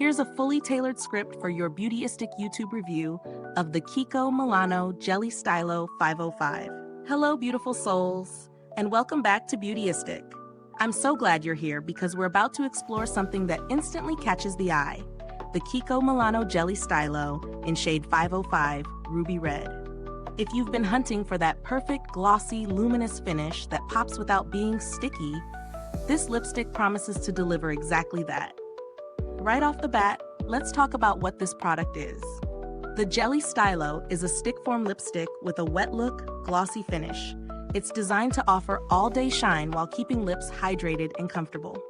Here's a fully tailored script for your Beautyistic YouTube review of the KIKO Milano Jelly Stylo 505. Hello, beautiful souls, and welcome back to Beautyistic. I'm so glad you're here because we're about to explore something that instantly catches the eye, the KIKO Milano Jelly Stylo in shade 505 Ruby Red. If you've been hunting for that perfect glossy, luminous finish that pops without being sticky, this lipstick promises to deliver exactly that. Right off the bat, let's talk about what this product is. The Jelly Stylo is a stick-form lipstick with a wet look, glossy finish. It's designed to offer all-day shine while keeping lips hydrated and comfortable.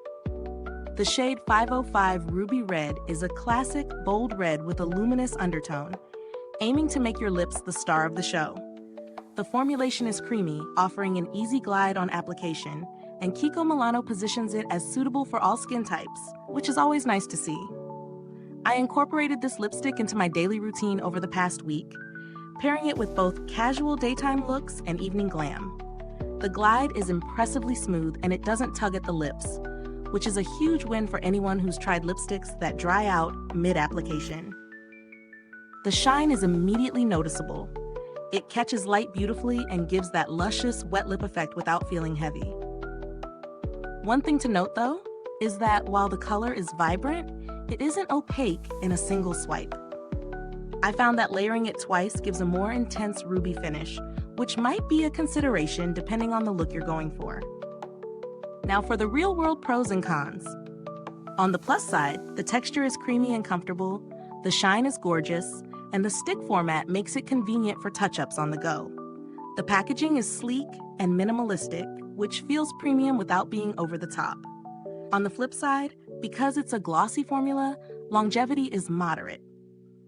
The shade 505 Ruby Red is a classic, bold red with a luminous undertone, aiming to make your lips the star of the show. The formulation is creamy, offering an easy glide on application, and KIKO Milano positions it as suitable for all skin types, which is always nice to see. I incorporated this lipstick into my daily routine over the past week, pairing it with both casual daytime looks and evening glam. The glide is impressively smooth and it doesn't tug at the lips, which is a huge win for anyone who's tried lipsticks that dry out mid-application. The shine is immediately noticeable. It catches light beautifully and gives that luscious wet lip effect without feeling heavy. One thing to note though, is that while the color is vibrant, it isn't opaque in a single swipe. I found that layering it twice gives a more intense ruby finish, which might be a consideration depending on the look you're going for. Now for the real-world pros and cons. On the plus side, the texture is creamy and comfortable, the shine is gorgeous, and the stick format makes it convenient for touch-ups on the go. The packaging is sleek and minimalistic, which feels premium without being over the top. On the flip side, because it's a glossy formula, longevity is moderate.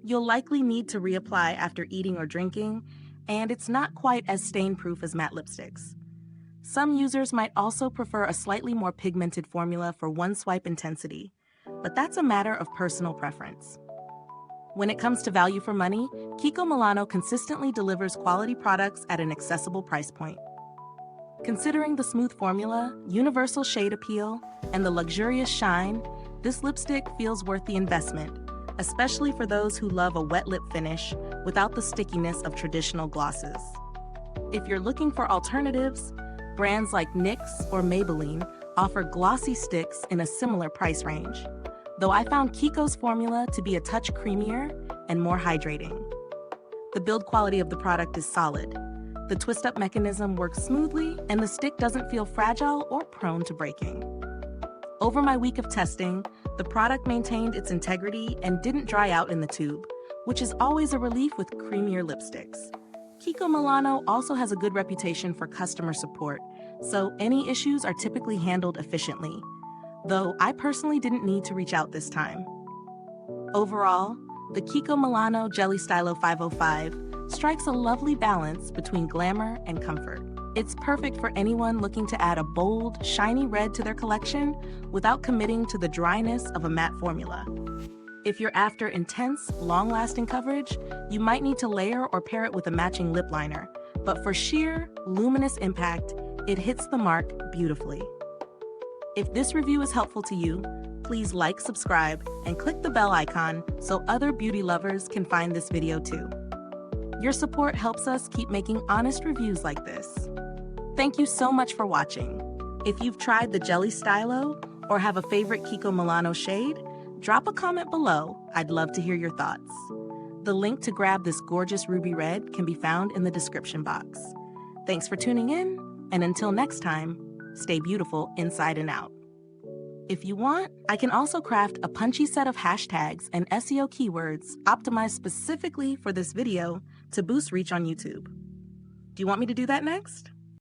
You'll likely need to reapply after eating or drinking, and it's not quite as stain-proof as matte lipsticks. Some users might also prefer a slightly more pigmented formula for one-swipe intensity, but that's a matter of personal preference. When it comes to value for money, KIKO Milano consistently delivers quality products at an accessible price point. Considering the smooth formula, universal shade appeal, and the luxurious shine, this lipstick feels worth the investment, especially for those who love a wet lip finish without the stickiness of traditional glosses. If you're looking for alternatives, brands like NYX or Maybelline offer glossy sticks in a similar price range, though I found KIKO's formula to be a touch creamier and more hydrating. The build quality of the product is solid. The twist-up mechanism works smoothly, and the stick doesn't feel fragile or prone to breaking. Over my week of testing, the product maintained its integrity and didn't dry out in the tube, which is always a relief with creamier lipsticks. KIKO Milano also has a good reputation for customer support, so any issues are typically handled efficiently, though I personally didn't need to reach out this time. Overall, the KIKO Milano Jelly Stylo 505 strikes a lovely balance between glamour and comfort. It's perfect for anyone looking to add a bold, shiny red to their collection without committing to the dryness of a matte formula. If you're after intense, long-lasting coverage, you might need to layer or pair it with a matching lip liner, but for sheer, luminous impact, it hits the mark beautifully. If this review is helpful to you, please like, subscribe, and click the bell icon so other beauty lovers can find this video too. Your support helps us keep making honest reviews like this. Thank you so much for watching. If you've tried the Jelly Stylo or have a favorite KIKO Milano shade, drop a comment below. I'd love to hear your thoughts. The link to grab this gorgeous ruby red can be found in the description box. Thanks for tuning in, and until next time, stay beautiful inside and out. If you want, I can also craft a punchy set of hashtags and SEO keywords optimized specifically for this video to boost reach on YouTube. Do you want me to do that next?